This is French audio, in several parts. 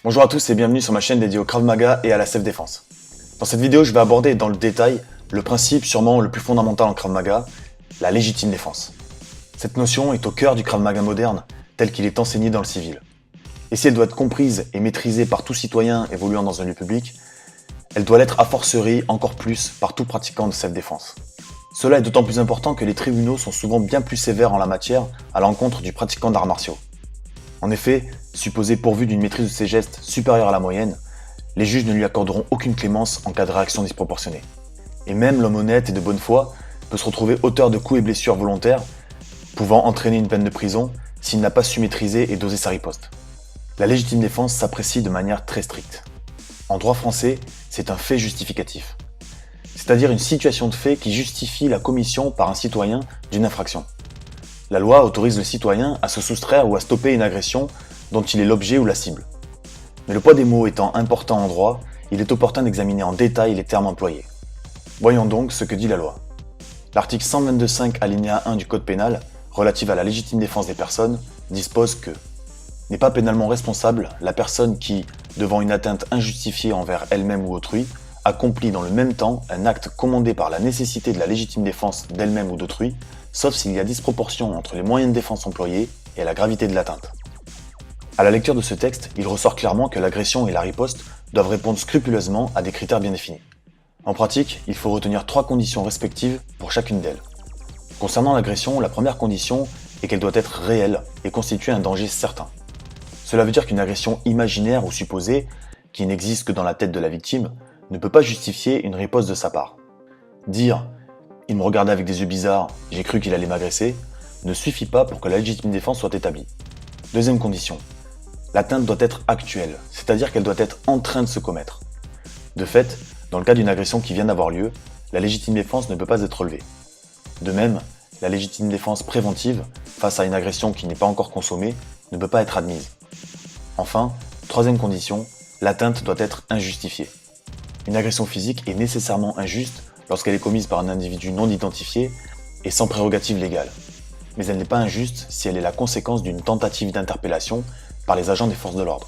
Bonjour à tous et bienvenue sur ma chaîne dédiée au Krav Maga et à la self-défense. Dans cette vidéo, je vais aborder dans le détail le principe sûrement le plus fondamental en Krav Maga, la légitime défense. Cette notion est au cœur du Krav Maga moderne, tel qu'il est enseigné dans le civil. Et si elle doit être comprise et maîtrisée par tout citoyen évoluant dans un lieu public, elle doit l'être a fortiori encore plus par tout pratiquant de self-défense. Cela est d'autant plus important que les tribunaux sont souvent bien plus sévères en la matière à l'encontre du pratiquant d'arts martiaux. En effet, supposé pourvu d'une maîtrise de ses gestes supérieure à la moyenne, les juges ne lui accorderont aucune clémence en cas de réaction disproportionnée. Et même l'homme honnête et de bonne foi peut se retrouver auteur de coups et blessures volontaires, pouvant entraîner une peine de prison s'il n'a pas su maîtriser et doser sa riposte. La légitime défense s'apprécie de manière très stricte. En droit français, c'est un fait justificatif, c'est-à-dire une situation de fait qui justifie la commission par un citoyen d'une infraction. La loi autorise le citoyen à se soustraire ou à stopper une agression dont il est l'objet ou la cible. Mais le poids des mots étant important en droit, il est opportun d'examiner en détail les termes employés. Voyons donc ce que dit la loi. L'article 122.5 alinéa 1 du Code pénal, relatif à la légitime défense des personnes, dispose que « n'est pas pénalement responsable la personne qui, devant une atteinte injustifiée envers elle-même ou autrui, accomplit dans le même temps un acte commandé par la nécessité de la légitime défense d'elle-même ou d'autrui, sauf s'il y a disproportion entre les moyens de défense employés et la gravité de l'atteinte. » À la lecture de ce texte, il ressort clairement que l'agression et la riposte doivent répondre scrupuleusement à des critères bien définis. En pratique, il faut retenir 3 conditions respectives pour chacune d'elles. Concernant l'agression, la première condition est qu'elle doit être réelle et constituer un danger certain. Cela veut dire qu'une agression imaginaire ou supposée, qui n'existe que dans la tête de la victime, ne peut pas justifier une riposte de sa part. Dire « il me regardait avec des yeux bizarres, j'ai cru qu'il allait m'agresser » ne suffit pas pour que la légitime défense soit établie. Deuxième condition. L'atteinte doit être actuelle, c'est-à-dire qu'elle doit être en train de se commettre. De fait, dans le cas d'une agression qui vient d'avoir lieu, la légitime défense ne peut pas être relevée. De même, la légitime défense préventive, face à une agression qui n'est pas encore consommée, ne peut pas être admise. Enfin, troisième condition, l'atteinte doit être injustifiée. Une agression physique est nécessairement injuste lorsqu'elle est commise par un individu non identifié et sans prérogative légale. Mais elle n'est pas injuste si elle est la conséquence d'une tentative d'interpellation par les agents des forces de l'ordre.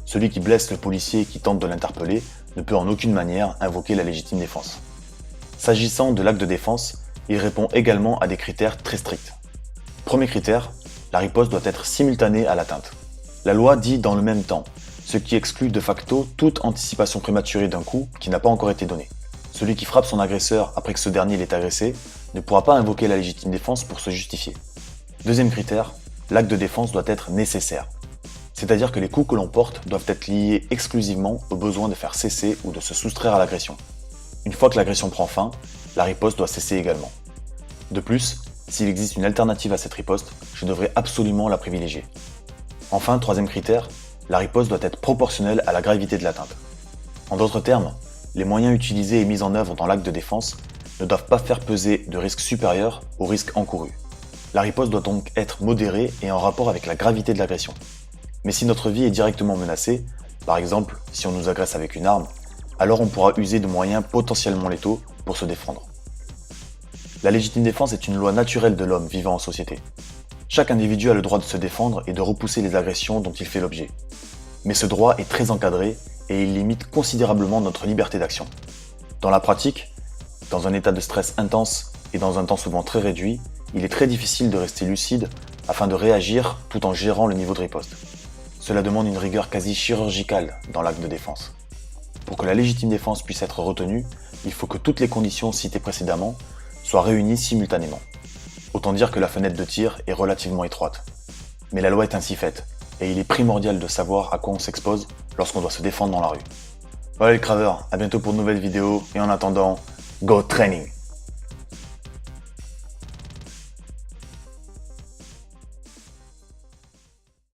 Celui qui blesse le policier qui tente de l'interpeller ne peut en aucune manière invoquer la légitime défense. S'agissant de l'acte de défense, il répond également à des critères très stricts. Premier critère, la riposte doit être simultanée à l'atteinte. La loi dit dans le même temps, ce qui exclut de facto toute anticipation prématurée d'un coup qui n'a pas encore été donné. Celui qui frappe son agresseur après que ce dernier l'ait agressé ne pourra pas invoquer la légitime défense pour se justifier. Deuxième critère, l'acte de défense doit être nécessaire. C'est-à-dire que les coups que l'on porte doivent être liés exclusivement au besoin de faire cesser ou de se soustraire à l'agression. Une fois que l'agression prend fin, la riposte doit cesser également. De plus, s'il existe une alternative à cette riposte, je devrais absolument la privilégier. Enfin, troisième critère, la riposte doit être proportionnelle à la gravité de l'atteinte. En d'autres termes, les moyens utilisés et mis en œuvre dans l'acte de défense ne doivent pas faire peser de risque supérieur au risque encouru. La riposte doit donc être modérée et en rapport avec la gravité de l'agression. Mais si notre vie est directement menacée, par exemple si on nous agresse avec une arme, alors on pourra user de moyens potentiellement létaux pour se défendre. La légitime défense est une loi naturelle de l'homme vivant en société. Chaque individu a le droit de se défendre et de repousser les agressions dont il fait l'objet. Mais ce droit est très encadré et il limite considérablement notre liberté d'action. Dans la pratique, dans un état de stress intense et dans un temps souvent très réduit, il est très difficile de rester lucide afin de réagir tout en gérant le niveau de riposte. Cela demande une rigueur quasi chirurgicale dans l'acte de défense. Pour que la légitime défense puisse être retenue, il faut que toutes les conditions citées précédemment soient réunies simultanément. Autant dire que la fenêtre de tir est relativement étroite. Mais la loi est ainsi faite, et il est primordial de savoir à quoi on s'expose lorsqu'on doit se défendre dans la rue. Voilà les craveurs, à bientôt pour de nouvelles vidéos, et en attendant, go training!